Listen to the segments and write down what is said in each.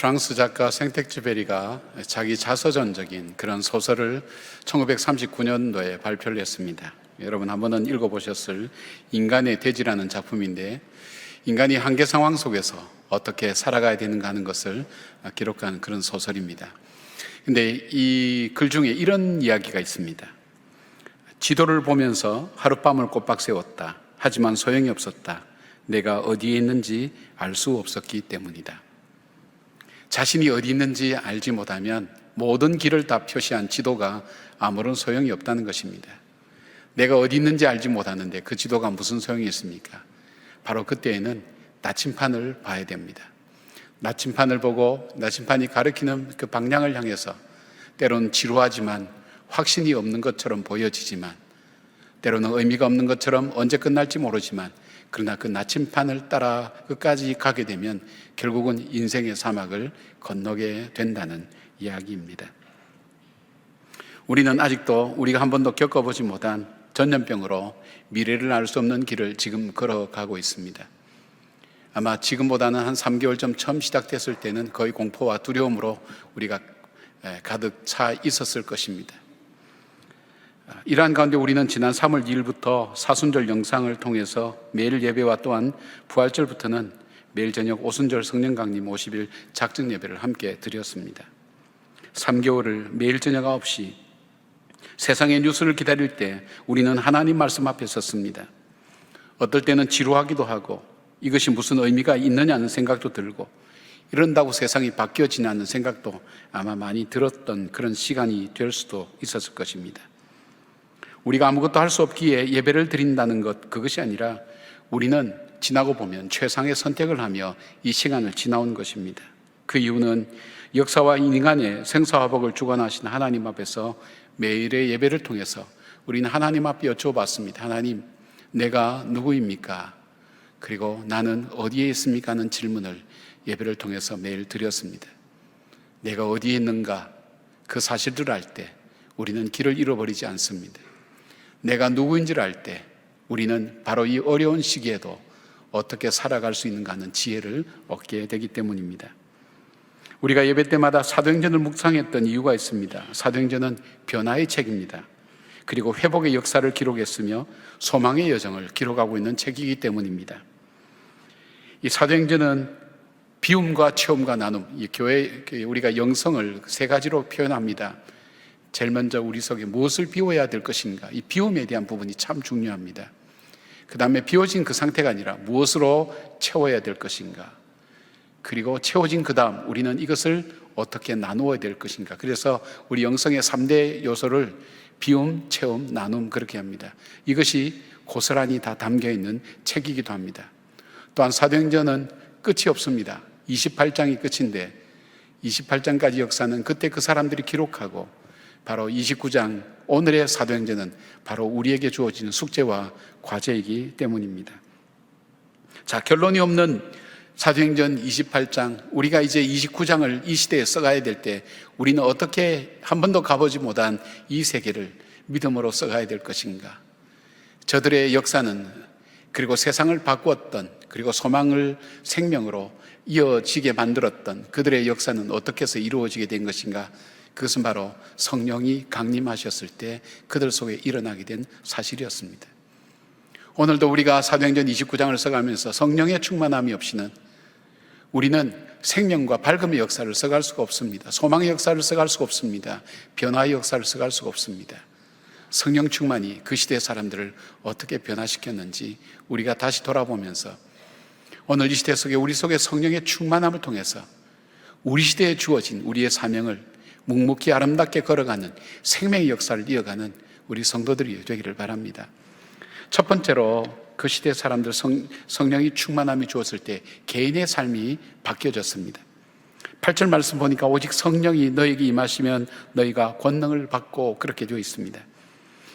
프랑스 작가 생텍쥐페리가 자기 자서전적인 그런 소설을 1939년도에 발표를 했습니다. 여러분 한 번은 읽어보셨을 인간의 대지라는 작품인데, 인간이 한계 상황 속에서 어떻게 살아가야 되는가 하는 것을 기록한 그런 소설입니다. 근데 이 글 중에 이런 이야기가 있습니다. 지도를 보면서 하룻밤을 꼬박 세웠다. 하지만 소용이 없었다. 내가 어디에 있는지 알 수 없었기 때문이다. 자신이 어디 있는지 알지 못하면 모든 길을 다 표시한 지도가 아무런 소용이 없다는 것입니다. 내가 어디 있는지 알지 못하는데 그 지도가 무슨 소용이 있습니까? 바로 그때에는 나침판을 봐야 됩니다. 나침판을 보고 나침판이 가리키는 그 방향을 향해서 때로는 지루하지만 확신이 없는 것처럼 보여지지만, 때로는 의미가 없는 것처럼 언제 끝날지 모르지만, 그러나 그 나침판을 따라 끝까지 가게 되면 결국은 인생의 사막을 건너게 된다는 이야기입니다. 우리는 아직도 우리가 한 번도 겪어보지 못한 전염병으로 미래를 알 수 없는 길을 지금 걸어가고 있습니다. 아마 지금보다는 한 3개월 전 처음 시작됐을 때는 거의 공포와 두려움으로 우리가 가득 차 있었을 것입니다. 이러한 가운데 우리는 지난 3월 2일부터 사순절 영상을 통해서 매일 예배와 또한 부활절부터는 매일 저녁 오순절 성령 강림 50일 작정 예배를 함께 드렸습니다. 3개월을 매일 저녁 9시 세상의 뉴스를 기다릴 때 우리는 하나님 말씀 앞에 섰습니다. 어떨 때는 지루하기도 하고 이것이 무슨 의미가 있느냐는 생각도 들고, 이런다고 세상이 바뀌어지냐는 생각도 아마 많이 들었던 그런 시간이 될 수도 있었을 것입니다. 우리가 아무것도 할 수 없기에 예배를 드린다는 것, 그것이 아니라 우리는 지나고 보면 최상의 선택을 하며 이 시간을 지나온 것입니다. 그 이유는 역사와 인간의 생사화복을 주관하신 하나님 앞에서 매일의 예배를 통해서 우리는 하나님 앞에 여쭤봤습니다. 하나님, 내가 누구입니까? 그리고 나는 어디에 있습니까? 하는 질문을 예배를 통해서 매일 드렸습니다. 내가 어디에 있는가? 그 사실을 알 때 우리는 길을 잃어버리지 않습니다. 내가 누구인지를 알 때 우리는 바로 이 어려운 시기에도 어떻게 살아갈 수 있는가 하는 지혜를 얻게 되기 때문입니다. 우리가 예배 때마다 사도행전을 묵상했던 이유가 있습니다. 사도행전은 변화의 책입니다. 그리고 회복의 역사를 기록했으며 소망의 여정을 기록하고 있는 책이기 때문입니다. 이 사도행전은 비움과 체험과 나눔, 이 교회 우리가 영성을 세 가지로 표현합니다. 제일 먼저 우리 속에 무엇을 비워야 될 것인가, 이 비움에 대한 부분이 참 중요합니다. 그 다음에 비워진 그 상태가 아니라 무엇으로 채워야 될 것인가, 그리고 채워진 그 다음 우리는 이것을 어떻게 나누어야 될 것인가. 그래서 우리 영성의 3대 요소를 비움, 체험, 나눔 그렇게 합니다. 이것이 고스란히 다 담겨있는 책이기도 합니다. 또한 사도행전은 끝이 없습니다. 28장이 끝인데 28장까지 역사는 그때 그 사람들이 기록하고, 바로 29장 오늘의 사도행전은 바로 우리에게 주어지는 숙제와 과제이기 때문입니다. 자, 결론이 없는 사도행전 28장, 우리가 이제 29장을 이 시대에 써가야 될 때 우리는 어떻게 한 번도 가보지 못한 이 세계를 믿음으로 써가야 될 것인가. 저들의 역사는, 그리고 세상을 바꾸었던, 그리고 소망을 생명으로 이어지게 만들었던 그들의 역사는 어떻게 해서 이루어지게 된 것인가. 그것은 바로 성령이 강림하셨을 때 그들 속에 일어나게 된 사실이었습니다. 오늘도 우리가 사도행전 29장을 써가면서 성령의 충만함이 없이는 우리는 생명과 밝음의 역사를 써갈 수가 없습니다. 소망의 역사를 써갈 수가 없습니다. 변화의 역사를 써갈 수가 없습니다. 성령 충만이 그 시대의 사람들을 어떻게 변화시켰는지 우리가 다시 돌아보면서 오늘 이 시대 속에 우리 속에 성령의 충만함을 통해서 우리 시대에 주어진 우리의 사명을 묵묵히 아름답게 걸어가는 생명의 역사를 이어가는 우리 성도들이 되기를 바랍니다. 첫 번째로 그 시대 사람들 성령이 충만함이 주었을 때 개인의 삶이 바뀌어졌습니다. 8절 말씀 보니까 오직 성령이 너에게 임하시면 너희가 권능을 받고, 그렇게 되어 있습니다.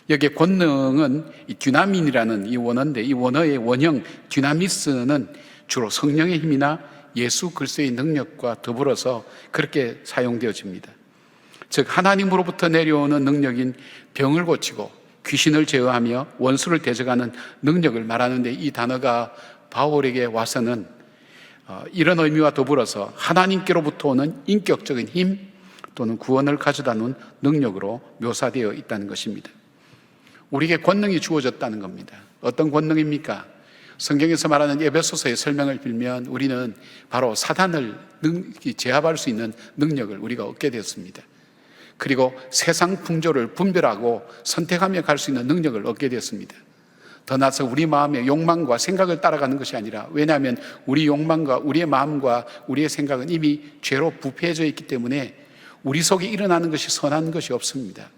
여기에 권능은 이 듀나민이라는 이 원어인데, 이 원어의 원형 듀나미스는 주로 성령의 힘이나 예수 그리스도의 능력과 더불어서 그렇게 사용되어집니다. 즉 하나님으로부터 내려오는 능력인 병을 고치고 귀신을 제어하며 원수를 대적하는 능력을 말하는데, 이 단어가 바울에게 와서는 이런 의미와 더불어서 하나님께로부터 오는 인격적인 힘 또는 구원을 가져다 놓은 능력으로 묘사되어 있다는 것입니다. 우리에게 권능이 주어졌다는 겁니다. 어떤 권능입니까? 성경에서 말하는 에베소서의 설명을 빌면 우리는 바로 사단을 제압할 수 있는 능력을 우리가 얻게 되었습니다. 그리고 세상 풍조를 분별하고 선택하며 갈 수 있는 능력을 얻게 되었습니다. 더 나아서 우리 마음의 욕망과 생각을 따라가는 것이 아니라, 왜냐하면 우리 욕망과 우리의 마음과 우리의 생각은 이미 죄로 부패해져 있기 때문에 우리 속에 일어나는 것이 선한 것이 없습니다.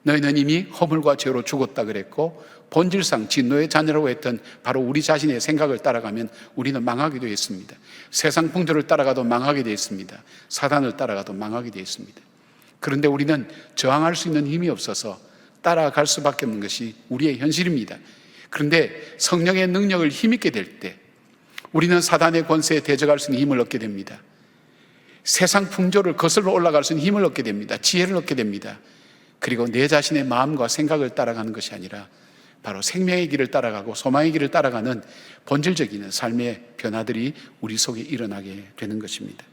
너희는 이미 허물과 죄로 죽었다 그랬고, 본질상 진노의 자녀라고 했던 바로 우리 자신의 생각을 따라가면 우리는 망하게 되어 있습니다. 세상 풍조를 따라가도 망하게 되어 있습니다. 사단을 따라가도 망하게 되어 있습니다. 그런데 우리는 저항할 수 있는 힘이 없어서 따라갈 수밖에 없는 것이 우리의 현실입니다. 그런데 성령의 능력을 힘있게 될 때 우리는 사단의 권세에 대적할 수 있는 힘을 얻게 됩니다. 세상 풍조를 거슬러 올라갈 수 있는 힘을 얻게 됩니다. 지혜를 얻게 됩니다. 그리고 내 자신의 마음과 생각을 따라가는 것이 아니라 바로 생명의 길을 따라가고 소망의 길을 따라가는 본질적인 삶의 변화들이 우리 속에 일어나게 되는 것입니다.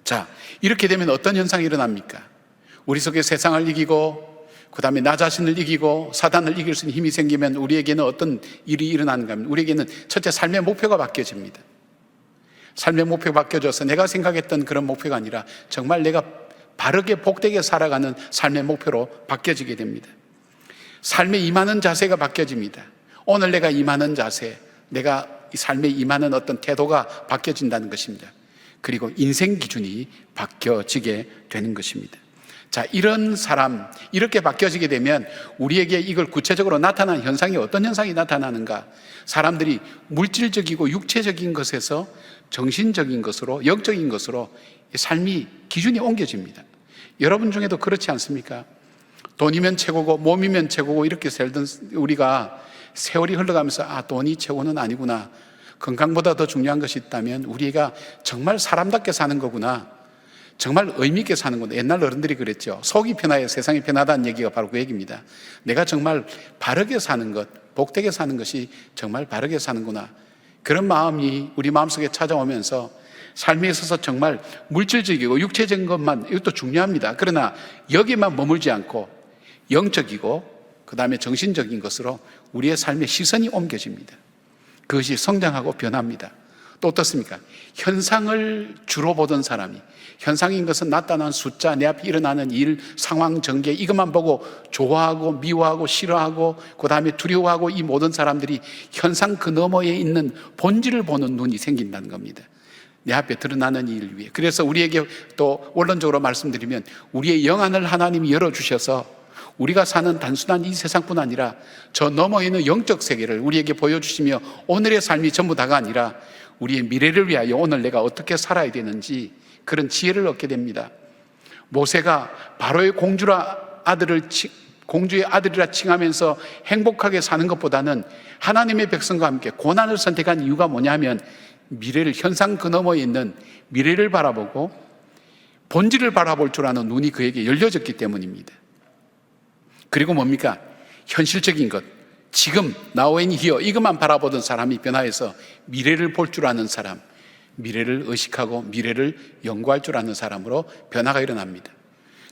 자, 이렇게 되면 어떤 현상이 일어납니까? 우리 속에 세상을 이기고 그 다음에 나 자신을 이기고 사단을 이길 수 있는 힘이 생기면 우리에게는 어떤 일이 일어나는가 하면, 우리에게는 첫째 삶의 목표가 바뀌어집니다. 삶의 목표가 바뀌어져서 내가 생각했던 그런 목표가 아니라 정말 내가 바르게 복되게 살아가는 삶의 목표로 바뀌어지게 됩니다. 삶에 임하는 자세가 바뀌어집니다. 오늘 내가 임하는 자세, 내가 이 삶에 임하는 어떤 태도가 바뀌어진다는 것입니다. 그리고 인생 기준이 바뀌어지게 되는 것입니다. 자, 이런 사람, 이렇게 바뀌어지게 되면 우리에게 이걸 구체적으로 나타나는 현상이 어떤 현상이 나타나는가? 사람들이 물질적이고 육체적인 것에서 정신적인 것으로, 영적인 것으로 삶이 기준이 옮겨집니다. 여러분 중에도 그렇지 않습니까? 돈이면 최고고 몸이면 최고고 이렇게 살던 우리가 세월이 흘러가면서 돈이 최고는 아니구나, 건강보다 더 중요한 것이 있다면 우리가 정말 사람답게 사는 거구나, 정말 의미 있게 사는 거구나. 옛날 어른들이 그랬죠. 속이 편해야 세상이 편하다는 얘기가 바로 그 얘기입니다. 내가 정말 바르게 사는 것, 복되게 사는 것이 정말 바르게 사는구나, 그런 마음이 우리 마음속에 찾아오면서 삶에 있어서 정말 물질적이고 육체적인 것만, 이것도 중요합니다. 그러나 여기만 머물지 않고 영적이고 그 다음에 정신적인 것으로 우리의 삶의 시선이 옮겨집니다. 그것이 성장하고 변합니다. 또 어떻습니까? 현상을 주로 보던 사람이, 현상인 것은 나타난 숫자, 내 앞에 일어나는 일, 상황, 전개, 이것만 보고 좋아하고 미워하고 싫어하고 그 다음에 두려워하고, 이 모든 사람들이 현상 그 너머에 있는 본질을 보는 눈이 생긴다는 겁니다. 내 앞에 드러나는 일 위해. 그래서 우리에게 또 원론적으로 말씀드리면 우리의 영안을 하나님이 열어주셔서 우리가 사는 단순한 이 세상뿐 아니라 저 너머에 있는 영적 세계를 우리에게 보여주시며, 오늘의 삶이 전부 다가 아니라 우리의 미래를 위하여 오늘 내가 어떻게 살아야 되는지 그런 지혜를 얻게 됩니다. 모세가 바로의 공주의 아들이라 칭하면서 행복하게 사는 것보다는 하나님의 백성과 함께 고난을 선택한 이유가 뭐냐면, 미래를, 현상 그 너머에 있는 미래를 바라보고 본질을 바라볼 줄 아는 눈이 그에게 열려졌기 때문입니다. 그리고 뭡니까? 현실적인 것, 지금 나오인 히어, 이것만 바라보던 사람이 변화해서 미래를 볼 줄 아는 사람, 미래를 의식하고 미래를 연구할 줄 아는 사람으로 변화가 일어납니다.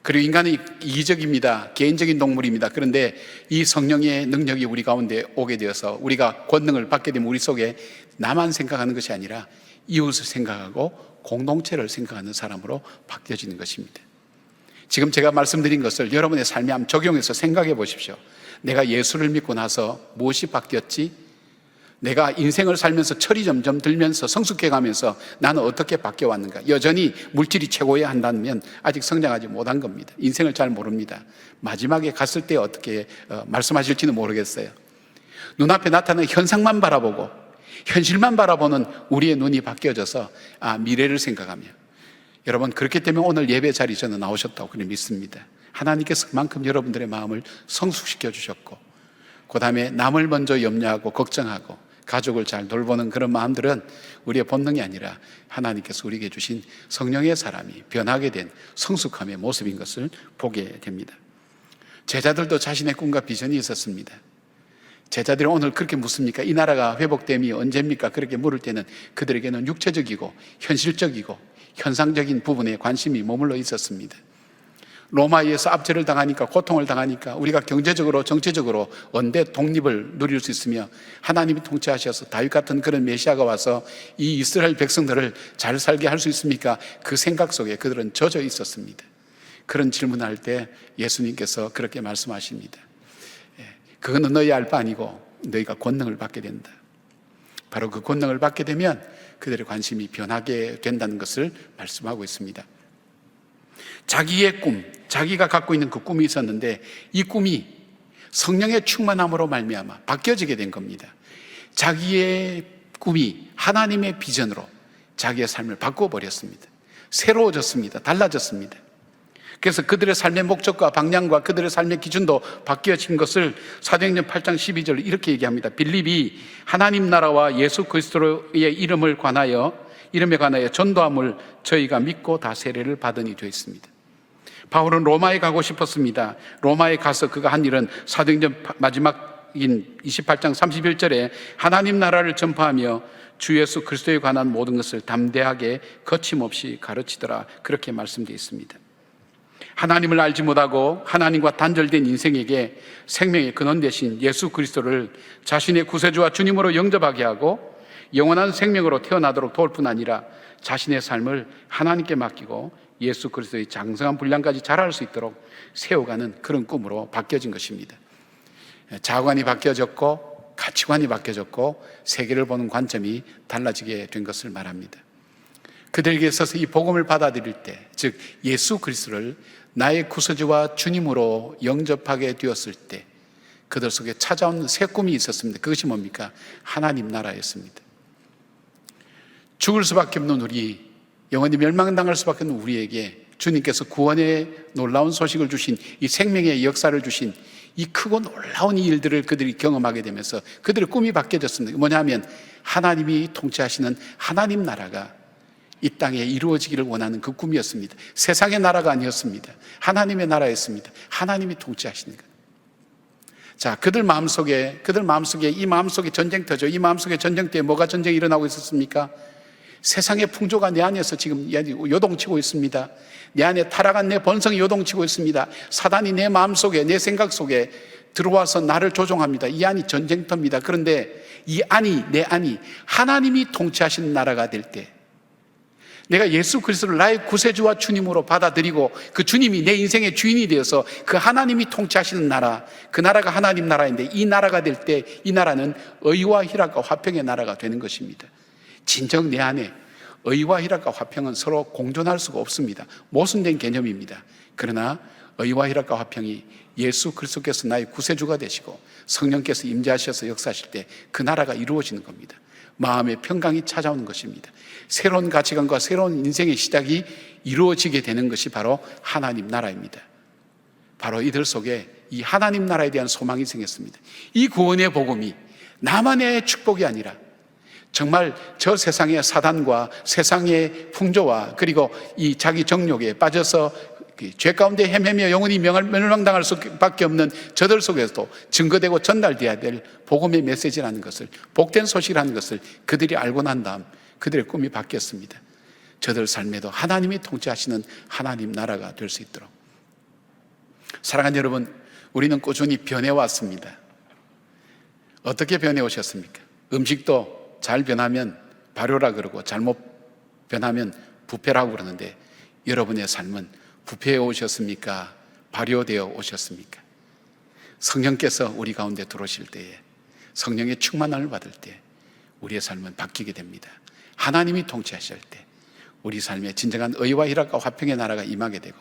그리고 인간은 이기적입니다. 개인적인 동물입니다. 그런데 이 성령의 능력이 우리 가운데 오게 되어서 우리가 권능을 받게 되면 우리 속에 나만 생각하는 것이 아니라 이웃을 생각하고 공동체를 생각하는 사람으로 바뀌어지는 것입니다. 지금 제가 말씀드린 것을 여러분의 삶에 한번 적용해서 생각해 보십시오. 내가 예수를 믿고 나서 무엇이 바뀌었지? 내가 인생을 살면서 철이 점점 들면서 성숙해 가면서 나는 어떻게 바뀌어 왔는가? 여전히 물질이 최고여야 한다면 아직 성장하지 못한 겁니다. 인생을 잘 모릅니다. 마지막에 갔을 때 어떻게 말씀하실지는 모르겠어요. 눈앞에 나타나는 현상만 바라보고 현실만 바라보는 우리의 눈이 바뀌어져서 미래를 생각하며, 여러분 그렇기 때문에 오늘 예배 자리 저는 나오셨다고 그렇게 믿습니다. 하나님께서 그만큼 여러분들의 마음을 성숙시켜 주셨고, 그 다음에 남을 먼저 염려하고 걱정하고 가족을 잘 돌보는 그런 마음들은 우리의 본능이 아니라 하나님께서 우리에게 주신 성령의 사람이 변하게 된 성숙함의 모습인 것을 보게 됩니다. 제자들도 자신의 꿈과 비전이 있었습니다. 제자들이 오늘 그렇게 묻습니까? 이 나라가 회복됨이 언제입니까? 그렇게 물을 때는 그들에게는 육체적이고 현실적이고 현상적인 부분에 관심이 머물러 있었습니다. 로마에 의해서 압제를 당하니까, 고통을 당하니까 우리가 경제적으로 정치적으로 언제 독립을 누릴 수 있으며 하나님이 통치하셔서 다윗 같은 그런 메시아가 와서 이 이스라엘 백성들을 잘 살게 할 수 있습니까? 그 생각 속에 그들은 젖어 있었습니다. 그런 질문할 때 예수님께서 그렇게 말씀하십니다. 그거는 너희 알 바 아니고 너희가 권능을 받게 된다. 바로 그 권능을 받게 되면 그들의 관심이 변하게 된다는 것을 말씀하고 있습니다. 자기의 꿈, 자기가 갖고 있는 그 꿈이 있었는데 이 꿈이 성령의 충만함으로 말미암아 바뀌어지게 된 겁니다. 자기의 꿈이 하나님의 비전으로 자기의 삶을 바꿔버렸습니다. 새로워졌습니다. 달라졌습니다. 그래서 그들의 삶의 목적과 방향과 그들의 삶의 기준도 바뀌어진 것을 사도행전 8장 12절 이렇게 얘기합니다. 빌립이 하나님 나라와 예수 그리스도의 이름에 관하여 전도함을 저희가 믿고 다 세례를 받으니 되어 있습니다. 바울은 로마에 가고 싶었습니다. 로마에 가서 그가 한 일은 사도행전 마지막인 28장 31절에 하나님 나라를 전파하며 주 예수 그리스도에 관한 모든 것을 담대하게 거침없이 가르치더라, 그렇게 말씀되어 있습니다. 하나님을 알지 못하고 하나님과 단절된 인생에게 생명의 근원 되신 예수 그리스도를 자신의 구세주와 주님으로 영접하게 하고 영원한 생명으로 태어나도록 도울 뿐 아니라 자신의 삶을 하나님께 맡기고 예수 그리스도의 장성한 분량까지 자랄 수 있도록 세워가는 그런 꿈으로 바뀌어진 것입니다. 자관이 바뀌어졌고 가치관이 바뀌어졌고 세계를 보는 관점이 달라지게 된 것을 말합니다. 그들에게 있어서 이 복음을 받아들일 때, 즉 예수 그리스도를 나의 구세주와 주님으로 영접하게 되었을 때 그들 속에 찾아온 새 꿈이 있었습니다. 그것이 뭡니까? 하나님 나라였습니다. 죽을 수밖에 없는 우리, 영원히 멸망당할 수밖에 없는 우리에게 주님께서 구원의 놀라운 소식을 주신, 이 생명의 역사를 주신 이 크고 놀라운 이 일들을 그들이 경험하게 되면서 그들의 꿈이 바뀌어졌습니다. 뭐냐면 하나님이 통치하시는 하나님 나라가 이 땅에 이루어지기를 원하는 그 꿈이었습니다. 세상의 나라가 아니었습니다. 하나님의 나라였습니다. 하나님이 통치하시는 것. 자, 그들 마음속에 이 마음속에 전쟁터죠. 이 마음속에 전쟁터에 뭐가 전쟁이 일어나고 있었습니까? 세상의 풍조가 내 안에서 지금 요동치고 있습니다. 내 안에 타락한 내 본성이 요동치고 있습니다. 사단이 내 마음속에, 내 생각 속에 들어와서 나를 조종합니다. 이 안이 전쟁터입니다. 그런데 이 안이, 내 안이 하나님이 통치하시는 나라가 될 때, 내가 예수 그리스도를 나의 구세주와 주님으로 받아들이고 그 주님이 내 인생의 주인이 되어서 그 하나님이 통치하시는 나라, 그 나라가 하나님 나라인데 이 나라가 될 때 이 나라는 의와 희락과 화평의 나라가 되는 것입니다. 진정 내 안에 의와 희락과 화평은 서로 공존할 수가 없습니다. 모순된 개념입니다. 그러나 의와 희락과 화평이 예수 그리스도께서 나의 구세주가 되시고 성령께서 임재하셔서 역사하실 때 그 나라가 이루어지는 겁니다. 마음의 평강이 찾아오는 것입니다. 새로운 가치관과 새로운 인생의 시작이 이루어지게 되는 것이 바로 하나님 나라입니다. 바로 이들 속에 이 하나님 나라에 대한 소망이 생겼습니다. 이 구원의 복음이 나만의 축복이 아니라 정말 저 세상의 사단과 세상의 풍조와 그리고 이 자기 정욕에 빠져서 죄 가운데 헤매며 영원히 멸망당할 수밖에 없는 저들 속에서도 증거되고 전달되어야 될 복음의 메시지라는 것을, 복된 소식이라는 것을 그들이 알고 난 다음 그들의 꿈이 바뀌었습니다. 저들 삶에도 하나님이 통치하시는 하나님 나라가 될 수 있도록. 사랑하는 여러분, 우리는 꾸준히 변해왔습니다. 어떻게 변해오셨습니까? 음식도 잘 변하면 발효라 그러고 잘못 변하면 부패라고 그러는데 여러분의 삶은 부패해 오셨습니까? 발효되어 오셨습니까? 성령께서 우리 가운데 들어오실 때에, 성령의 충만함을 받을 때 우리의 삶은 바뀌게 됩니다. 하나님이 통치하실 때 우리 삶에 진정한 의와 희락과 화평의 나라가 임하게 되고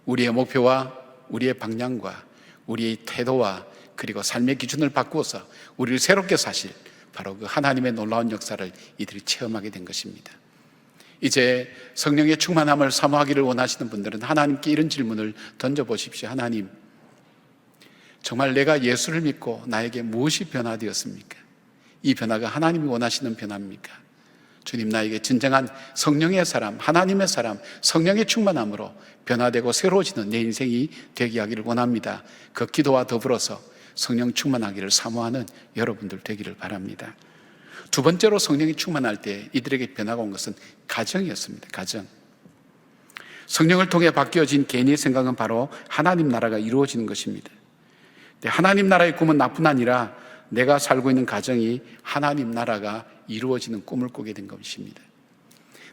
우리의 목표와 우리의 방향과 우리의 태도와 그리고 삶의 기준을 바꾸어서 우리를 새롭게 사실 바로 그 하나님의 놀라운 역사를 이들이 체험하게 된 것입니다. 이제 성령의 충만함을 사모하기를 원하시는 분들은 하나님께 이런 질문을 던져보십시오. 하나님, 정말 내가 예수를 믿고 나에게 무엇이 변화되었습니까? 이 변화가 하나님이 원하시는 변화입니까? 주님, 나에게 진정한 성령의 사람, 하나님의 사람, 성령의 충만함으로 변화되고 새로워지는 내 인생이 되게 하기를 원합니다. 그 기도와 더불어서 성령 충만하기를 사모하는 여러분들 되기를 바랍니다. 두 번째로 성령이 충만할 때 이들에게 변화가 온 것은 가정이었습니다. 가정. 성령을 통해 바뀌어진 개인의 생각은 바로 하나님 나라가 이루어지는 것입니다. 하나님 나라의 꿈은 나뿐 아니라 내가 살고 있는 가정이 하나님 나라가 이루어지는 꿈을 꾸게 된 것입니다.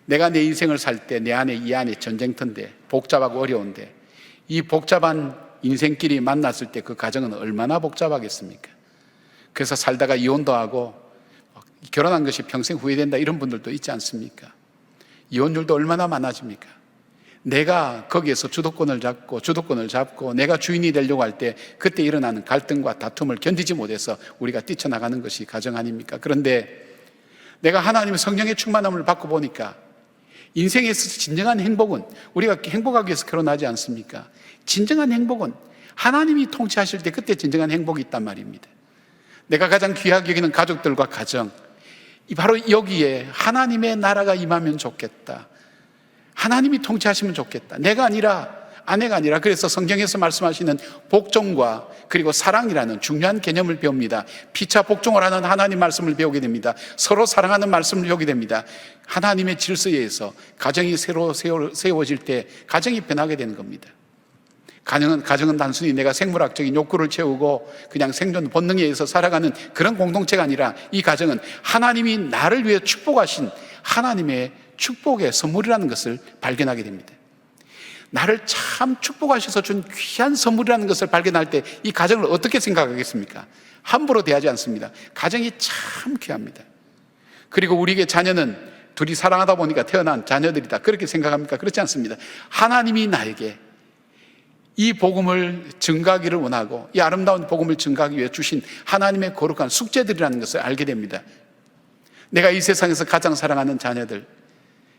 내가 내 인생을 살 때 내 안에 이 안에 전쟁터인데 복잡하고 어려운데 이 복잡한 인생길이 만났을 때 그 가정은 얼마나 복잡하겠습니까? 그래서 살다가 이혼도 하고 결혼한 것이 평생 후회된다 이런 분들도 있지 않습니까? 이혼율도 얼마나 많아집니까? 내가 거기에서 주도권을 잡고 내가 주인이 되려고 할 때 그때 일어나는 갈등과 다툼을 견디지 못해서 우리가 뛰쳐나가는 것이 가정 아닙니까? 그런데 내가 하나님의 성령의 충만함을 받고 보니까 인생에 있어서 진정한 행복은 우리가 행복하기 위해서 결혼하지 않습니까? 진정한 행복은 하나님이 통치하실 때 그때 진정한 행복이 있단 말입니다. 내가 가장 귀하게 여기는 가족들과 가정, 바로 여기에 하나님의 나라가 임하면 좋겠다. 하나님이 통치하시면 좋겠다. 내가 아니라, 아내가 아니라. 그래서 성경에서 말씀하시는 복종과 그리고 사랑이라는 중요한 개념을 배웁니다. 피차 복종을 하는 하나님 말씀을 배우게 됩니다. 서로 사랑하는 말씀을 배우게 됩니다. 하나님의 질서에 의해서 가정이 새로 세워질 때 가정이 변하게 되는 겁니다. 가정은 단순히 내가 생물학적인 욕구를 채우고 그냥 생존 본능에 의해서 살아가는 그런 공동체가 아니라 이 가정은 하나님이 나를 위해 축복하신 하나님의 축복의 선물이라는 것을 발견하게 됩니다. 나를 참 축복하셔서 준 귀한 선물이라는 것을 발견할 때 이 가정을 어떻게 생각하겠습니까? 함부로 대하지 않습니다. 가정이 참 귀합니다. 그리고 우리에게 자녀는 둘이 사랑하다 보니까 태어난 자녀들이다 그렇게 생각합니까? 그렇지 않습니다. 하나님이 나에게 이 복음을 증가하기를 원하고 이 아름다운 복음을 증가하기 위해 주신 하나님의 거룩한 숙제들이라는 것을 알게 됩니다. 내가 이 세상에서 가장 사랑하는 자녀들,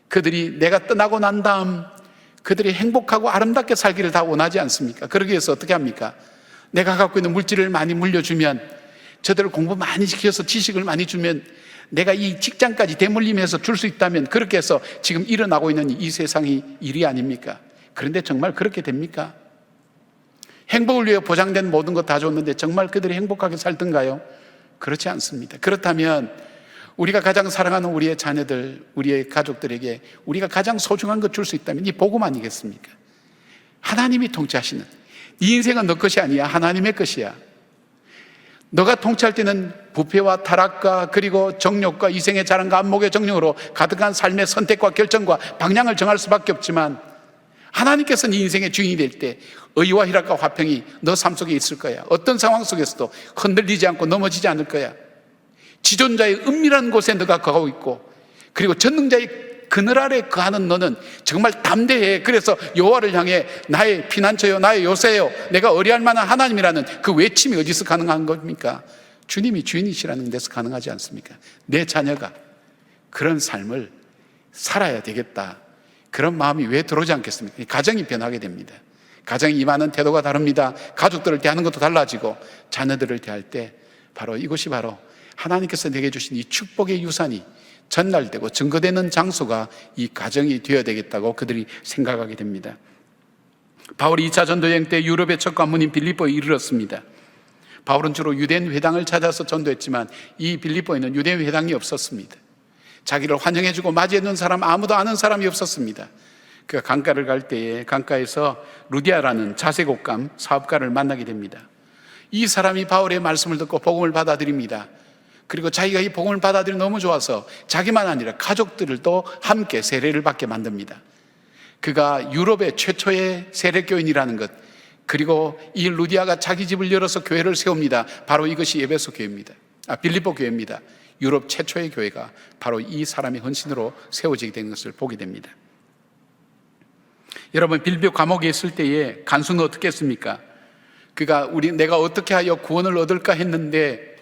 그들이 내가 떠나고 난 다음 그들이 행복하고 아름답게 살기를 다 원하지 않습니까? 그러기 위해서 어떻게 합니까? 내가 갖고 있는 물질을 많이 물려주면, 저들을 공부 많이 시켜서 지식을 많이 주면, 내가 이 직장까지 대물림해서 줄 수 있다면 그렇게 해서 지금 일어나고 있는 이 세상이 일이 아닙니까? 그런데 정말 그렇게 됩니까? 행복을 위해 보장된 모든 것 다 줬는데 정말 그들이 행복하게 살던가요? 그렇지 않습니다. 그렇다면 우리가 가장 사랑하는 우리의 자녀들, 우리의 가족들에게 우리가 가장 소중한 것 줄 수 있다면 이 복음 아니겠습니까? 하나님이 통치하시는, 네 인생은 너 것이 아니야. 하나님의 것이야. 너가 통치할 때는 부패와 타락과 그리고 정욕과 이생의 자랑과 안목의 정령으로 가득한 삶의 선택과 결정과 방향을 정할 수밖에 없지만, 하나님께서 네 인생의 주인이 될 때 의와 희락과 화평이 너 삶 속에 있을 거야. 어떤 상황 속에서도 흔들리지 않고 넘어지지 않을 거야. 지존자의 은밀한 곳에 너가 거하고 있고, 그리고 전능자의 그늘 아래 거하는 너는 정말 담대해. 그래서 여호와를 향해 나의 피난처요, 나의 요새요, 내가 의뢰할 만한 하나님이라는 그 외침이 어디서 가능한 겁니까? 주님이 주인이시라는 데서 가능하지 않습니까? 내 자녀가 그런 삶을 살아야 되겠다, 그런 마음이 왜 들어오지 않겠습니까? 가정이 변하게 됩니다. 가정이 임하는 태도가 다릅니다. 가족들을 대하는 것도 달라지고, 자녀들을 대할 때 바로 이것이 바로 하나님께서 내게 주신 이 축복의 유산이 전달되고 증거되는 장소가 이 가정이 되어야 되겠다고 그들이 생각하게 됩니다. 바울이 2차 전도여행 때 유럽의 첫 관문인 빌립보에 이르렀습니다. 바울은 주로 유대인 회당을 찾아서 전도했지만 이 빌립보에는 유대인 회당이 없었습니다. 자기를 환영해주고 맞이해준 사람, 아무도 아는 사람이 없었습니다. 그가 강가를 갈 때에 강가에서 루디아라는 자색옷감 사업가를 만나게 됩니다. 이 사람이 바울의 말씀을 듣고 복음을 받아들입니다. 그리고 자기가 이 복음을 받아들이 너무 좋아서 자기만 아니라 가족들을 또 함께 세례를 받게 만듭니다. 그가 유럽의 최초의 세례교인이라는 것, 그리고 이 루디아가 자기 집을 열어서 교회를 세웁니다. 바로 이것이 에베소 교회입니다. 빌립보 교회입니다. 유럽 최초의 교회가 바로 이 사람의 헌신으로 세워지게 된 것을 보게 됩니다. 여러분, 빌립보 감옥에 있을 때에 간수는 어떻게 했습니까? 그가 내가 어떻게 하여 구원을 얻을까 했는데,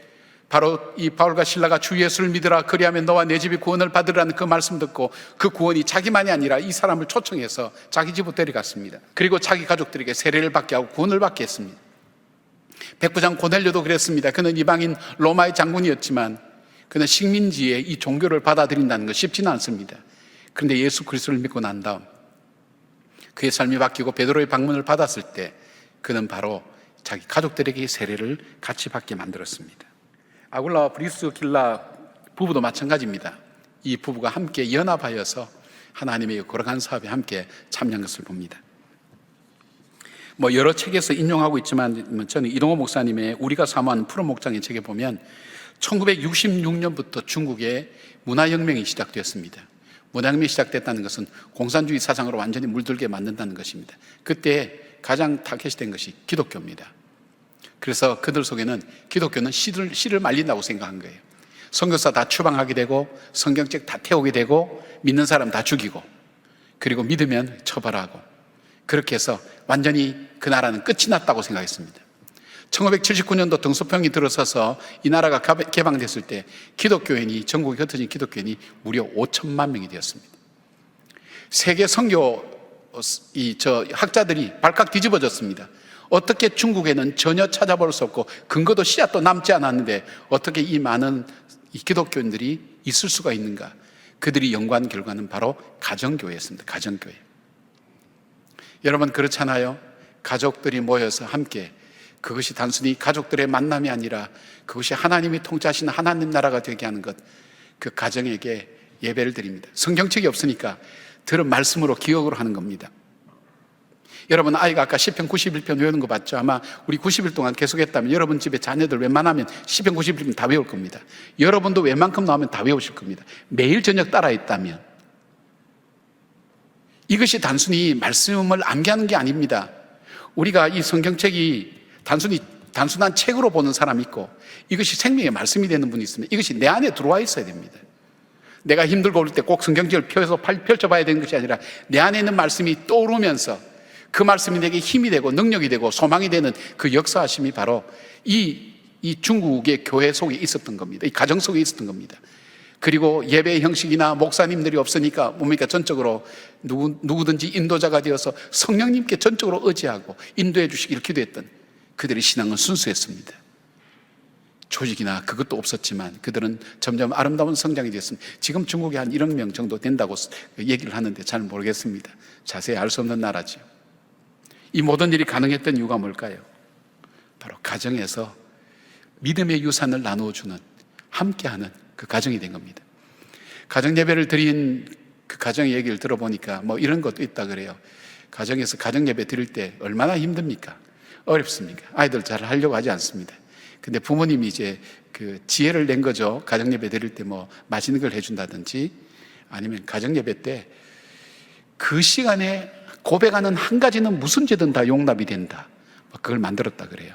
바로 이 바울과 실라가 주 예수를 믿으라, 그리하면 너와 내 집이 구원을 받으라는 그 말씀 듣고 그 구원이 자기만이 아니라 이 사람을 초청해서 자기 집으로 데려갔습니다. 그리고 자기 가족들에게 세례를 받게 하고 구원을 받게 했습니다. 백부장 고넬료도 그랬습니다. 그는 이방인 로마의 장군이었지만 그는 식민지의 이 종교를 받아들인다는 것 쉽지는 않습니다. 그런데 예수 그리스도를 믿고 난 다음 그의 삶이 바뀌고 베드로의 방문을 받았을 때 그는 바로 자기 가족들에게 세례를 같이 받게 만들었습니다. 아굴라와 브리스길라 부부도 마찬가지입니다. 이 부부가 함께 연합하여서 하나님의 거룩한 사업에 함께 참여한 것을 봅니다. 여러 책에서 인용하고 있지만 저는 이동호 목사님의 우리가 사모하는 푸른 목장의 책에 보면 1966년부터 중국에 문화혁명이 시작되었습니다. 문화혁명이 시작됐다는 것은 공산주의 사상으로 완전히 물들게 만든다는 것입니다. 그때 가장 타겟이 된 것이 기독교입니다. 그래서 그들 속에는 기독교는 씨를 말린다고 생각한 거예요. 선교사 다 추방하게 되고 성경책 다 태우게 되고 믿는 사람 다 죽이고 그리고 믿으면 처벌하고 그렇게 해서 완전히 그 나라는 끝이 났다고 생각했습니다. 1979년도 등소평이 들어서서 이 나라가 개방됐을 때 기독교인이 전국에 흩어진 기독교인이 무려 5천만 명이 되었습니다. 세계 선교 학자들이 발칵 뒤집어졌습니다. 어떻게 중국에는 전혀 찾아볼 수 없고 근거도 씨앗도 남지 않았는데 어떻게 이 많은 기독교인들이 있을 수가 있는가? 그들이 연구한 결과는 바로 가정교회였습니다. 가정교회. 여러분 그렇잖아요. 가족들이 모여서 함께 그것이 단순히 가족들의 만남이 아니라 그것이 하나님이 통치하시는 하나님 나라가 되게 하는 것, 그 가정에게 예배를 드립니다. 성경책이 없으니까 들은 말씀으로 기억으로 하는 겁니다. 여러분 아이가 아까 시편 91편 외우는 거 봤죠? 아마 우리 90일 동안 계속했다면 여러분 집에 자녀들 웬만하면 시편 91편 다 외울 겁니다. 여러분도 웬만큼 나오면 다 외우실 겁니다. 매일 저녁 따라했다면. 이것이 단순히 말씀을 암기하는 게 아닙니다. 우리가 이 성경책이 단순한 책으로 보는 사람이 있고 이것이 생명의 말씀이 되는 분이 있으면 이것이 내 안에 들어와 있어야 됩니다. 내가 힘들고 올 때 꼭 성경책을 펼쳐봐야 되는 것이 아니라 내 안에 있는 말씀이 떠오르면서 그 말씀이 내게 힘이 되고 능력이 되고 소망이 되는 그 역사하심이 바로 이 중국의 교회 속에 있었던 겁니다. 이 가정 속에 있었던 겁니다. 그리고 예배 형식이나 목사님들이 없으니까 뭡니까? 전적으로 누구든지 인도자가 되어서 성령님께 전적으로 의지하고 인도해 주시기를 기도했던 그들의 신앙은 순수했습니다. 조직이나 그것도 없었지만 그들은 점점 아름다운 성장이 되었습니다. 지금 중국에 한 1억 명 정도 된다고 얘기를 하는데 잘 모르겠습니다. 자세히 알 수 없는 나라죠. 이 모든 일이 가능했던 이유가 뭘까요? 바로 가정에서 믿음의 유산을 나누어주는 함께하는 그 가정이 된 겁니다. 가정 예배를 드린 그 가정의 얘기를 들어보니까 이런 것도 있다 그래요. 가정에서 가정 예배 드릴 때 얼마나 힘듭니까? 어렵습니까? 아이들 잘 하려고 하지 않습니다. 근데 부모님이 이제 그 지혜를 낸 거죠. 가정 예배 드릴 때 맛있는 걸 해준다든지 아니면 가정 예배 때 그 시간에 고백하는 한 가지는 무슨 죄든 다 용납이 된다. 그걸 만들었다 그래요.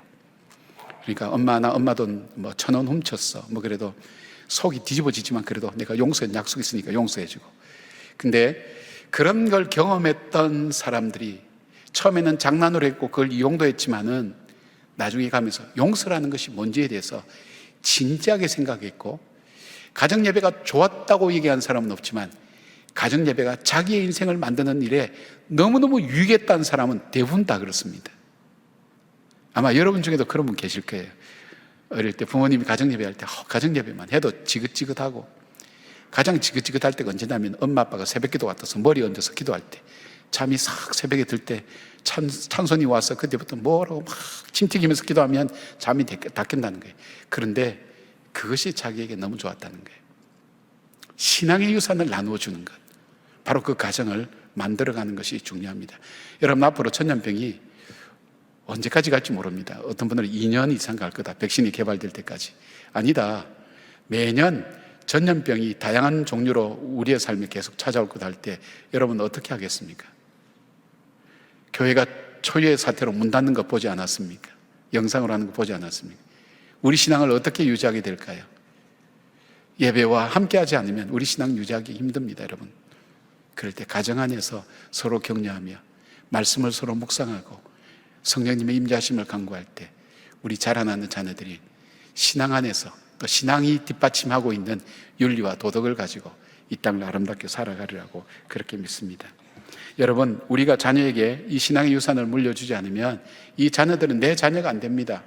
그러니까 엄마 돈 1,000원 훔쳤어. 그래도 속이 뒤집어지지만 그래도 내가 용서한 약속이 있으니까 용서해주고. 근데 그런 걸 경험했던 사람들이 처음에는 장난으로 했고 그걸 이용도 했지만은 나중에 가면서 용서라는 것이 뭔지에 대해서 진지하게 생각했고 가정 예배가 좋았다고 얘기한 사람은 없지만 가정 예배가 자기의 인생을 만드는 일에 너무너무 유익했다는 사람은 대부분 다 그렇습니다. 아마 여러분 중에도 그런 분 계실 거예요. 어릴 때 부모님이 가정 예배할 때 가정 예배만 해도 지긋지긋하고 가장 지긋지긋할 때가 언제냐면 엄마 아빠가 새벽기도 같아서 머리 얹어서 기도할 때 잠이 싹 새벽에 들 때 찬송이 와서 그때부터 뭐라고 막 침 튀기면서 기도하면 잠이 다 깬다는 거예요. 그런데 그것이 자기에게 너무 좋았다는 거예요. 신앙의 유산을 나누어 주는 것, 바로 그 가정을 만들어가는 것이 중요합니다. 여러분 앞으로 전염병이 언제까지 갈지 모릅니다. 어떤 분들은 2년 이상 갈 거다. 백신이 개발될 때까지. 아니다. 매년 전염병이 다양한 종류로 우리의 삶에 계속 찾아올 거다 할 때 여러분 어떻게 하겠습니까? 교회가 초유의 사태로 문 닫는 거 보지 않았습니까? 영상으로 하는 거 보지 않았습니까? 우리 신앙을 어떻게 유지하게 될까요? 예배와 함께하지 않으면 우리 신앙 유지하기 힘듭니다, 여러분. 그럴 때 가정 안에서 서로 격려하며 말씀을 서로 묵상하고 성령님의 임재하심을 간구할 때 우리 자라나는 자녀들이 신앙 안에서 또 신앙이 뒷받침하고 있는 윤리와 도덕을 가지고 이 땅을 아름답게 살아가리라고 그렇게 믿습니다. 여러분, 우리가 자녀에게 이 신앙의 유산을 물려주지 않으면 이 자녀들은 내 자녀가 안 됩니다.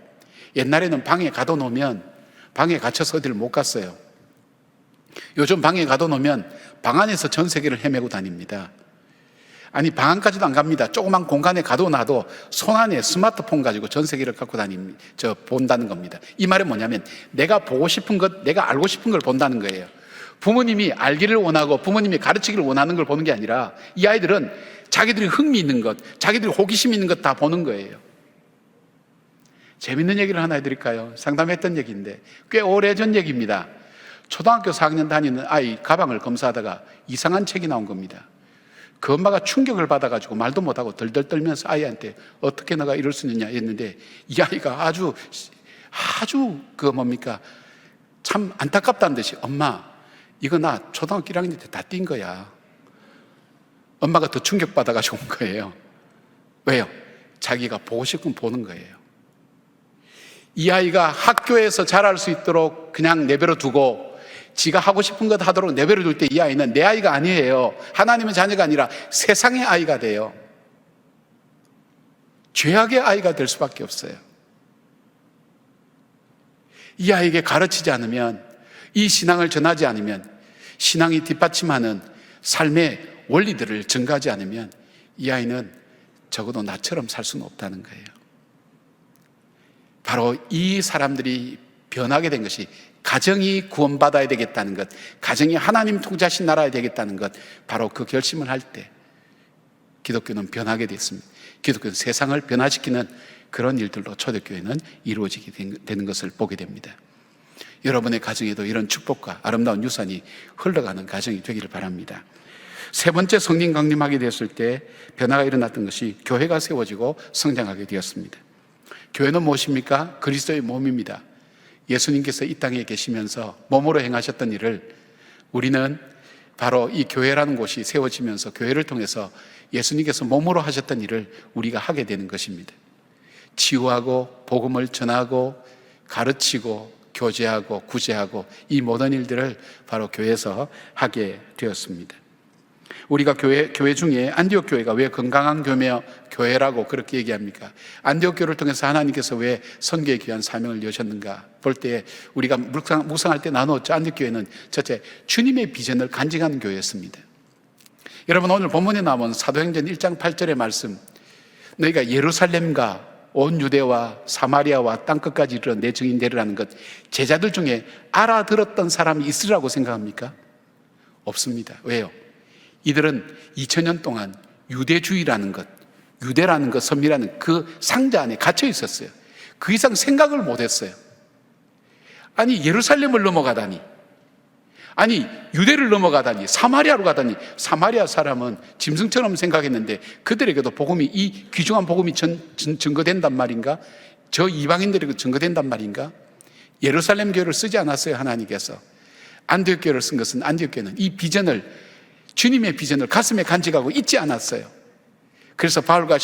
옛날에는 방에 가둬놓으면 방에 갇혀서 어디를 못 갔어요. 요즘 방에 가둬놓으면 방 안에서 전 세계를 헤매고 다닙니다. 아니 방 안까지도 안 갑니다. 조그만 공간에 가도 나도 손 안에 스마트폰 가지고 전 세계를 갖고 본다는 겁니다. 이 말은 뭐냐면 내가 보고 싶은 것, 내가 알고 싶은 걸 본다는 거예요. 부모님이 알기를 원하고 부모님이 가르치기를 원하는 걸 보는 게 아니라 이 아이들은 자기들이 흥미있는 것, 자기들이 호기심 있는 것 다 보는 거예요. 재밌는 얘기를 하나 해드릴까요? 상담했던 얘기인데 꽤 오래전 얘기입니다. 초등학교 4학년 다니는 아이 가방을 검사하다가 이상한 책이 나온 겁니다. 그 엄마가 충격을 받아가지고 말도 못하고 덜덜 떨면서 아이한테 어떻게 너가 이럴 수 있느냐 했는데 이 아이가 아주 참 안타깝다는 듯이 엄마 이거 나 초등학교 1학년 때 다 띈 거야. 엄마가 더 충격받아가지고 온 거예요. 왜요? 자기가 보고 싶으면 보는 거예요. 이 아이가 학교에서 잘할 수 있도록 그냥 내버려 두고 지가 하고 싶은 것 하도록 내버려 둘 때 이 아이는 내 아이가 아니에요. 하나님의 자녀가 아니라 세상의 아이가 돼요. 죄악의 아이가 될 수밖에 없어요. 이 아이에게 가르치지 않으면, 이 신앙을 전하지 않으면, 신앙이 뒷받침하는 삶의 원리들을 증가하지 않으면 이 아이는 적어도 나처럼 살 수는 없다는 거예요. 바로 이 사람들이 변하게 된 것이 가정이 구원받아야 되겠다는 것, 가정이 하나님 통치하신 나라야 되겠다는 것, 바로 그 결심을 할 때 기독교는 변하게 됐습니다. 기독교는 세상을 변화시키는 그런 일들로 초대교회는 이루어지게 되는 것을 보게 됩니다. 여러분의 가정에도 이런 축복과 아름다운 유산이 흘러가는 가정이 되기를 바랍니다. 세 번째 성령 강림하게 되었을 때 변화가 일어났던 것이 교회가 세워지고 성장하게 되었습니다. 교회는 무엇입니까? 그리스도의 몸입니다. 예수님께서 이 땅에 계시면서 몸으로 행하셨던 일을 우리는 바로 이 교회라는 곳이 세워지면서 교회를 통해서 예수님께서 몸으로 하셨던 일을 우리가 하게 되는 것입니다. 치유하고 복음을 전하고 가르치고 교제하고 구제하고 이 모든 일들을 바로 교회에서 하게 되었습니다. 우리가 교회 중에 안디옥 교회가 왜 건강한 교회라고 그렇게 얘기합니까? 안디옥 교회를 통해서 하나님께서 왜 선교의 귀한 사명을 여셨는가 볼 때 우리가 묵상할 때 나누었죠. 안디옥 교회는 첫째, 주님의 비전을 간직하는 교회였습니다. 여러분, 오늘 본문에 나온 사도행전 1장 8절의 말씀, 너희가 예루살렘과 온 유대와 사마리아와 땅끝까지 이르러 내 증인 되리라는 것, 제자들 중에 알아들었던 사람이 있으라고 생각합니까? 없습니다. 왜요? 이들은 2000년 동안 유대주의라는 것, 유대라는 것, 선미라는 그 상자 안에 갇혀 있었어요. 그 이상 생각을 못했어요. 아니 예루살렘을 넘어가다니, 아니 유대를 넘어가다니, 사마리아로 가다니. 사마리아 사람은 짐승처럼 생각했는데 그들에게도 복음이, 이 귀중한 복음이 증거된단 말인가? 저 이방인들에게 증거된단 말인가? 예루살렘 교회를 쓰지 않았어요. 하나님께서 안디옥 교회를 쓴 것은, 안디옥 교회는 이 비전을, 주님의 비전을 가슴에 간직하고 잊지 않았어요. 그래서 바울과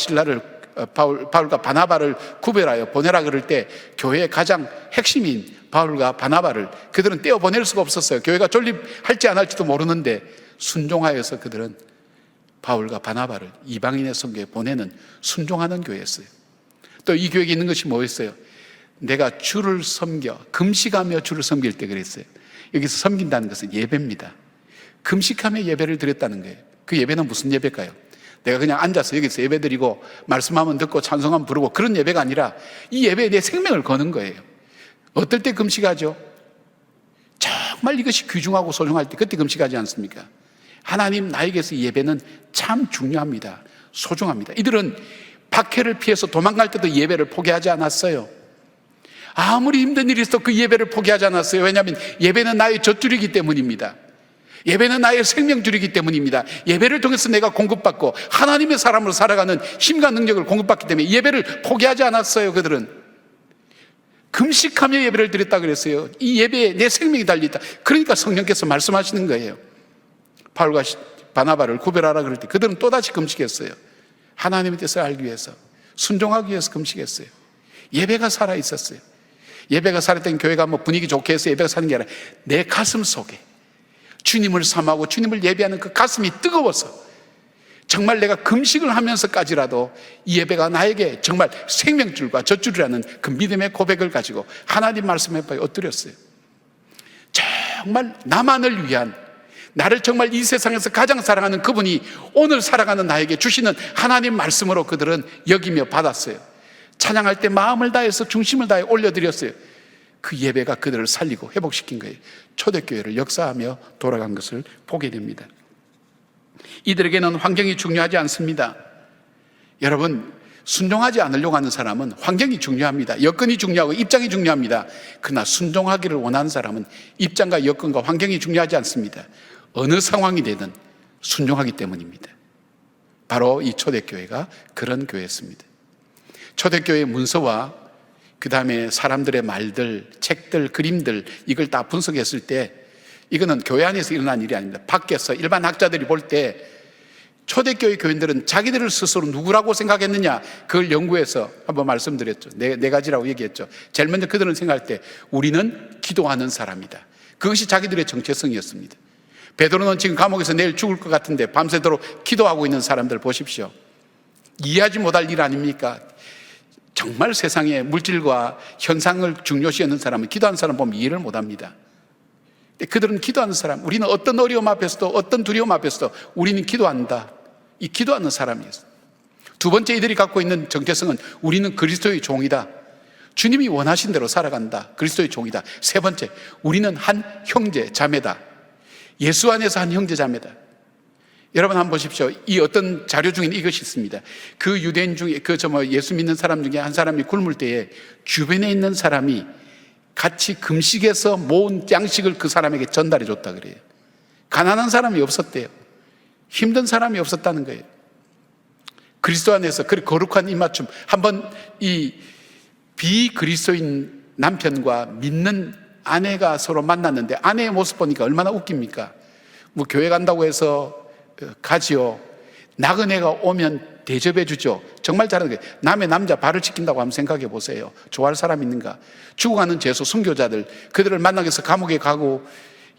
바나바를 구별하여 보내라 그럴 때 교회의 가장 핵심인 바울과 바나바를 그들은 떼어 보낼 수가 없었어요. 교회가 존립할지 안 할지도 모르는데 순종하여서 그들은 바울과 바나바를 이방인의 선교에 보내는, 순종하는 교회였어요. 또 이 교회에 있는 것이 뭐였어요? 내가 주를 섬겨 금식하며 주를 섬길 때 그랬어요. 여기서 섬긴다는 것은 예배입니다. 금식하며 예배를 드렸다는 거예요. 그 예배는 무슨 예배일까요? 내가 그냥 앉아서 여기서 예배 드리고 말씀하면 듣고 찬송하면 부르고 그런 예배가 아니라 이 예배에 내 생명을 거는 거예요. 어떨 때 금식하죠? 정말 이것이 귀중하고 소중할 때, 그때 금식하지 않습니까? 하나님, 나에게서 이 예배는 참 중요합니다. 소중합니다. 이들은 박해를 피해서 도망갈 때도 예배를 포기하지 않았어요. 아무리 힘든 일이 있어도 그 예배를 포기하지 않았어요. 왜냐하면 예배는 나의 젖줄이기 때문입니다. 예배는 나의 생명줄이기 때문입니다. 예배를 통해서 내가 공급받고 하나님의 사람으로 살아가는 힘과 능력을 공급받기 때문에 예배를 포기하지 않았어요. 그들은 금식하며 예배를 드렸다 그랬어요. 이 예배에 내 생명이 달려있다. 그러니까 성령께서 말씀하시는 거예요. 바울과 바나바를 구별하라 그럴 때 그들은 또다시 금식했어요. 하나님의 뜻을 알기 위해서, 순종하기 위해서 금식했어요. 예배가 살아있었어요. 예배가 살아있던 교회가 뭐 분위기 좋게 해서 예배가 사는 게 아니라 내 가슴 속에 주님을 삼하고 주님을 예배하는 그 가슴이 뜨거워서 정말 내가 금식을 하면서까지라도 이 예배가 나에게 정말 생명줄과 젖줄이라는 그 믿음의 고백을 가지고 하나님 말씀에 엎드렸어요. 정말 나만을 위한, 나를 정말 이 세상에서 가장 사랑하는 그분이 오늘 살아가는 나에게 주시는 하나님 말씀으로 그들은 여기며 받았어요. 찬양할 때 마음을 다해서 중심을 다해 올려드렸어요. 그 예배가 그들을 살리고 회복시킨 거예요. 초대교회를 역사하며 돌아간 것을 보게 됩니다. 이들에게는 환경이 중요하지 않습니다. 여러분, 순종하지 않으려고 하는 사람은 환경이 중요합니다. 여건이 중요하고 입장이 중요합니다. 그러나 순종하기를 원하는 사람은 입장과 여건과 환경이 중요하지 않습니다. 어느 상황이 되든 순종하기 때문입니다. 바로 이 초대교회가 그런 교회였습니다. 초대교회의 문서와 그 다음에 사람들의 말들, 책들, 그림들, 이걸 다 분석했을 때 이거는 교회 안에서 일어난 일이 아닙니다. 밖에서 일반 학자들이 볼 때 초대교회 교인들은 자기들을 스스로 누구라고 생각했느냐, 그걸 연구해서 한번 말씀드렸죠. 네 가지라고 얘기했죠. 제일 먼저 그들은 생각할 때 우리는 기도하는 사람이다. 그것이 자기들의 정체성이었습니다. 베드로는 지금 감옥에서 내일 죽을 것 같은데 밤새도록 기도하고 있는 사람들 보십시오. 이해하지 못할 일 아닙니까? 정말 세상에 물질과 현상을 중요시 여는 사람은 기도하는 사람 보면 이해를 못합니다. 그들은 기도하는 사람, 우리는 어떤 어려움 앞에서도 어떤 두려움 앞에서도 우리는 기도한다. 이 기도하는 사람이었어요. 두 번째, 이들이 갖고 있는 정체성은 우리는 그리스도의 종이다. 주님이 원하신 대로 살아간다. 그리스도의 종이다. 세 번째, 우리는 한 형제 자매다. 예수 안에서 한 형제 자매다. 여러분 한번 보십시오. 이 어떤 자료 중에 이것이 있습니다. 그 유대인 중에 예수 믿는 사람 중에 한 사람이 굶을 때에 주변에 있는 사람이 같이 금식해서 모은 양식을 그 사람에게 전달해 줬다 그래요. 가난한 사람이 없었대요. 힘든 사람이 없었다는 거예요. 그리스도 안에서 그 거룩한 입맞춤. 한번 이 비그리스도인 남편과 믿는 아내가 서로 만났는데 아내의 모습 보니까 얼마나 웃깁니까? 뭐 교회 간다고 해서 가지요. 나그네가 오면 대접해 주죠. 정말 잘하는 거예요. 남의 남자 발을 지킨다고 한번 생각해 보세요. 좋아할 사람 있는가? 죽어가는 죄수 순교자들, 그들을 만나기 위해서 감옥에 가고,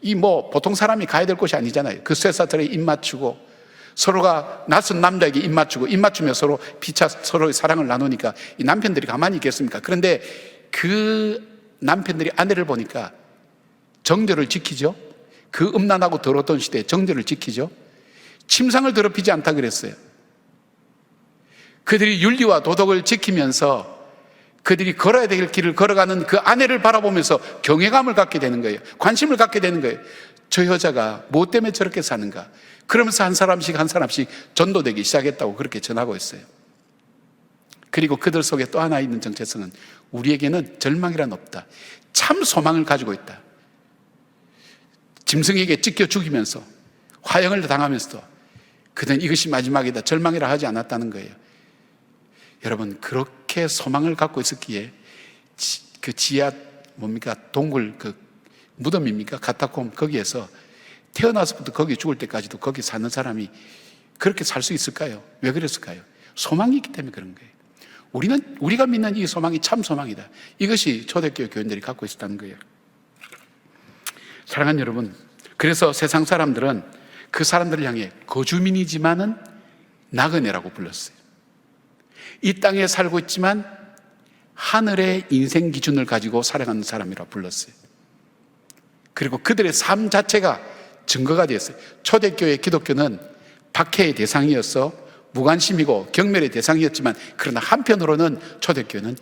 이 뭐 보통 사람이 가야 될 곳이 아니잖아요. 그 쇠사슬에 입 맞추고 서로가 낯선 남자에게 입 맞추며 서로 피차 서로의 사랑을 나누니까 이 남편들이 가만히 있겠습니까? 그런데 그 남편들이 아내를 보니까 정절을 지키죠. 그 음란하고 더러웠던 시대에 정절을 지키죠. 침상을 더럽히지 않다 그랬어요. 그들이 윤리와 도덕을 지키면서 그들이 걸어야 될 길을 걸어가는 그 아내를 바라보면서 경외감을 갖게 되는 거예요. 관심을 갖게 되는 거예요. 저 여자가 뭐 때문에 저렇게 사는가? 그러면서 한 사람씩 전도되기 시작했다고 그렇게 전하고 있어요. 그리고 그들 속에 또 하나 있는 정체성은 우리에게는 절망이란 없다. 참 소망을 가지고 있다. 짐승에게 찢겨 죽이면서 화형을 당하면서도 그는 이것이 마지막이다, 절망이라 하지 않았다는 거예요. 여러분, 그렇게 소망을 갖고 있었기에 그 지하 동굴 그 무덤입니까? 카타콤, 거기에서 태어나서부터 거기 죽을 때까지도 거기 사는 사람이 그렇게 살 수 있을까요? 왜 그랬을까요? 소망이 있기 때문에 그런 거예요. 우리가 믿는 이 소망이 참 소망이다. 이것이 초대교회 교인들이 갖고 있었다는 거예요. 사랑하는 여러분, 그래서 세상 사람들은 그 사람들을 향해 거주민이지만은 나그네라고 불렀어요. 이 땅에 살고 있지만 하늘의 인생 기준을 가지고 살아가는 사람이라 불렀어요. 그리고 그들의 삶 자체가 증거가 되었어요. 초대교회 기독교는 박해의 대상이었어 무관심이고 경멸의 대상이었지만, 그러나 한편으로는 초대교회는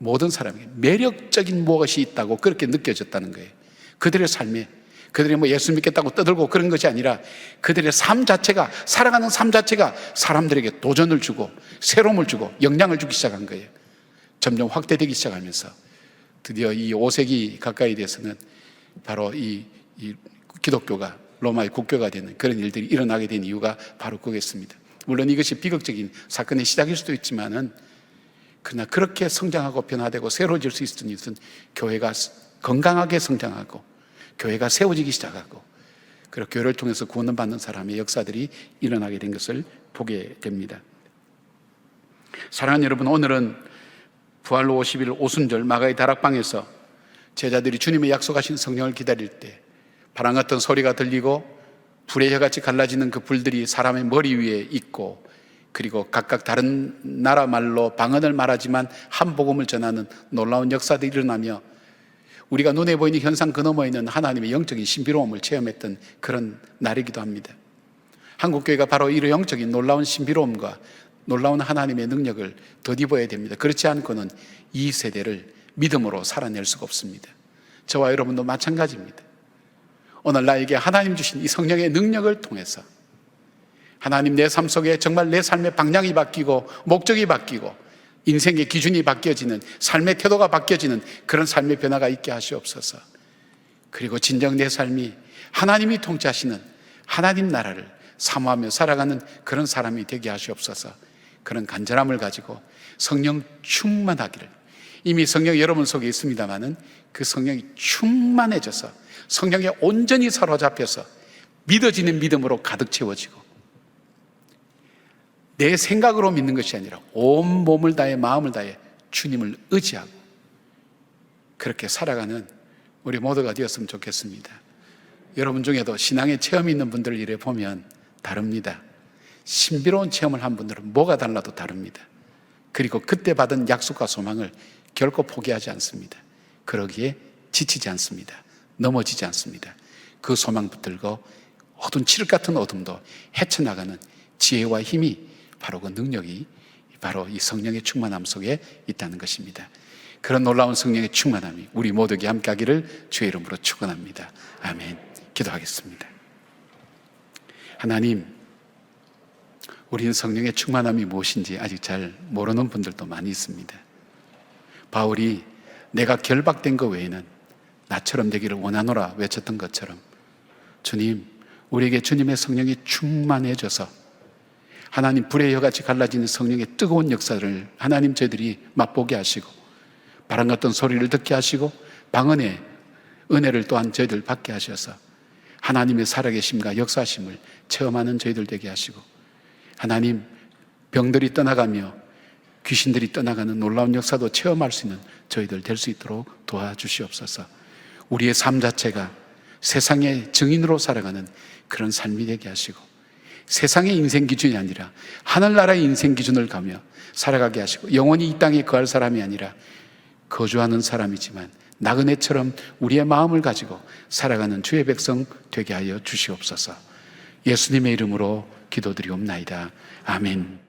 모든 사람에게 매력적인 무엇이 있다고 그렇게 느껴졌다는 거예요. 그들의 삶에, 그들이 뭐 예수 믿겠다고 떠들고 그런 것이 아니라 그들의 삶 자체가, 살아가는 삶 자체가 사람들에게 도전을 주고 새로움을 주고 영향을 주기 시작한 거예요. 점점 확대되기 시작하면서 드디어 이 5세기 가까이 돼서는 바로 이 기독교가 로마의 국교가 되는 그런 일들이 일어나게 된 이유가 바로 그거였습니다. 물론 이것이 비극적인 사건의 시작일 수도 있지만은, 그러나 그렇게 성장하고 변화되고 새로워질 수 있었던 이유는 교회가 건강하게 성장하고 교회가 세워지기 시작하고, 그리고 교회를 통해서 구원을 받는 사람의 역사들이 일어나게 된 것을 보게 됩니다. 사랑하는 여러분, 오늘은 부활로 50일 오순절 마가의 다락방에서 제자들이 주님의 약속하신 성령을 기다릴 때 바람 같은 소리가 들리고 불의 혀같이 갈라지는 그 불들이 사람의 머리 위에 있고, 그리고 각각 다른 나라 말로 방언을 말하지만 한 복음을 전하는 놀라운 역사들이 일어나며 우리가 눈에 보이는 현상 그 너머에 있는 하나님의 영적인 신비로움을 체험했던 그런 날이기도 합니다. 한국교회가 바로 이런 영적인 놀라운 신비로움과 놀라운 하나님의 능력을 덧입어야 됩니다. 그렇지 않고는 이 세대를 믿음으로 살아낼 수가 없습니다. 저와 여러분도 마찬가지입니다. 오늘 나에게 하나님 주신 이 성령의 능력을 통해서 하나님 내 삶 속에 정말 내 삶의 방향이 바뀌고 목적이 바뀌고 인생의 기준이 바뀌어지는, 삶의 태도가 바뀌어지는 그런 삶의 변화가 있게 하시옵소서. 그리고 진정 내 삶이 하나님이 통치하시는 하나님 나라를 사모하며 살아가는 그런 사람이 되게 하시옵소서. 그런 간절함을 가지고 성령 충만하기를, 이미 성령이 여러분 속에 있습니다마는 그 성령이 충만해져서 성령에 온전히 사로잡혀서 믿어지는 믿음으로 가득 채워지고, 내 생각으로 믿는 것이 아니라 온 몸을 다해 마음을 다해 주님을 의지하고 그렇게 살아가는 우리 모두가 되었으면 좋겠습니다. 여러분 중에도 신앙의 체험이 있는 분들을 이래 보면 다릅니다. 신비로운 체험을 한 분들은 뭐가 달라도 다릅니다. 그리고 그때 받은 약속과 소망을 결코 포기하지 않습니다. 그러기에 지치지 않습니다. 넘어지지 않습니다. 그 소망 붙들고 어두운 칠흑 같은 어둠도 헤쳐나가는 지혜와 힘이, 바로 그 능력이 바로 이 성령의 충만함 속에 있다는 것입니다. 그런 놀라운 성령의 충만함이 우리 모두에게 함께 하기를 주의 이름으로 축원합니다. 아멘. 기도하겠습니다. 하나님, 우리는 성령의 충만함이 무엇인지 아직 잘 모르는 분들도 많이 있습니다. 바울이 내가 결박된 것 외에는 나처럼 되기를 원하노라 외쳤던 것처럼, 주님, 우리에게 주님의 성령이 충만해져서 하나님 불의 혀같이 갈라지는 성령의 뜨거운 역사를 하나님 저희들이 맛보게 하시고, 바람 같은 소리를 듣게 하시고, 방언의 은혜를 또한 저희들 받게 하셔서 하나님의 살아계심과 역사심을 체험하는 저희들 되게 하시고, 하나님 병들이 떠나가며 귀신들이 떠나가는 놀라운 역사도 체험할 수 있는 저희들 될 수 있도록 도와주시옵소서. 우리의 삶 자체가 세상의 증인으로 살아가는 그런 삶이 되게 하시고, 세상의 인생 기준이 아니라 하늘나라의 인생 기준을 가며 살아가게 하시고, 영원히 이 땅에 거할 사람이 아니라 거주하는 사람이지만 나그네처럼 우리의 마음을 가지고 살아가는 주의 백성 되게 하여 주시옵소서. 예수님의 이름으로 기도드리옵나이다. 아멘.